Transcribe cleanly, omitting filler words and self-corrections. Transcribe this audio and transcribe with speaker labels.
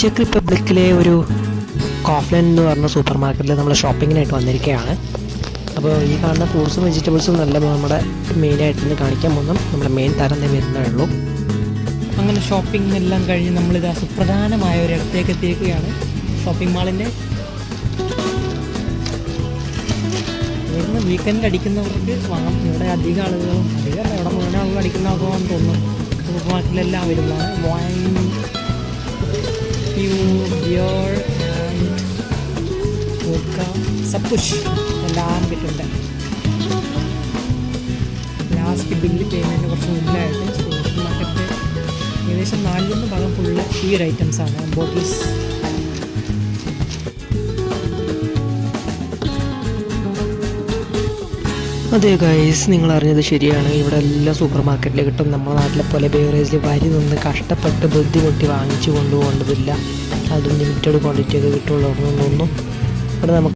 Speaker 1: Check റിപ്പബ്ലിക്കിലെ ഒരു കോഫ്ലൻ എന്ന് പറഞ്ഞ സൂപ്പർ മാർക്കറ്റിൽ നമ്മൾ ഷോപ്പിങ്ങിനായിട്ട് വന്നിരിക്കുകയാണ്. അപ്പോൾ ഈ കാണുന്ന ഫ്രൂട്ട്സും വെജിറ്റബിൾസും നല്ല നമ്മുടെ മെയിനായിട്ട് കാണിക്കാൻ പോകുന്ന നമ്മുടെ മെയിൻ തരം തന്നെ വരുന്നേ ഉള്ളൂ.
Speaker 2: അങ്ങനെ ഷോപ്പിംഗ് എല്ലാം കഴിഞ്ഞ് നമ്മളിതാ സുപ്രധാനമായ ഒരിടത്തേക്ക് എത്തിയിരിക്കുകയാണ്. ഷോപ്പിംഗ് മാളിൻ്റെ ഇവിടുന്ന് വീക്കെൻഡ് അടിക്കുന്നവർക്ക് വാങ്ങാം. ഇവിടെ അധികം ആളുകളും ഇവിടെ മുഴുവൻ ആളുകൾ അടിക്കുന്നതാണെന്ന് തോന്നുന്നു. സൂപ്പർ മാർക്കറ്റിലെല്ലാം വരുന്നതാണ്. വൈൻ, ബിയർ ആൻഡ് വോഡ്ക, സപ്പുഷ് എല്ലാം കിട്ടുന്നുണ്ട്. ലാസ്റ്റ് ബില്ല് പേയ്മെൻറ്റ് കുറച്ച് മുമ്പായിട്ട് സൂപ്പർ മാർക്കറ്റ് ഏകദേശം 4 ഭാഗം ഫുള്ള് ഈ ഒരു ഐറ്റംസാണ്. ബോട്ടിൽസ്,
Speaker 1: അതെ ഗൈസ്, നിങ്ങൾ അറിഞ്ഞത് ശരിയാണ്. ഇവിടെ എല്ലാം സൂപ്പർ മാർക്കറ്റിൽ കിട്ടും. നമ്മുടെ നാട്ടിലെ പോലെ ബേവറേജിൽ വരി നിന്ന് കഷ്ടപ്പെട്ട് ബുദ്ധിമുട്ടി വാങ്ങിച്ചു കൊണ്ടുപോകേണ്ടതില്ല. അതും ലിമിറ്റഡ് ക്വാണ്ടിറ്റി ഒക്കെ കിട്ടുള്ളൂ. തോന്നുന്നു ഇവിടെ നമുക്ക്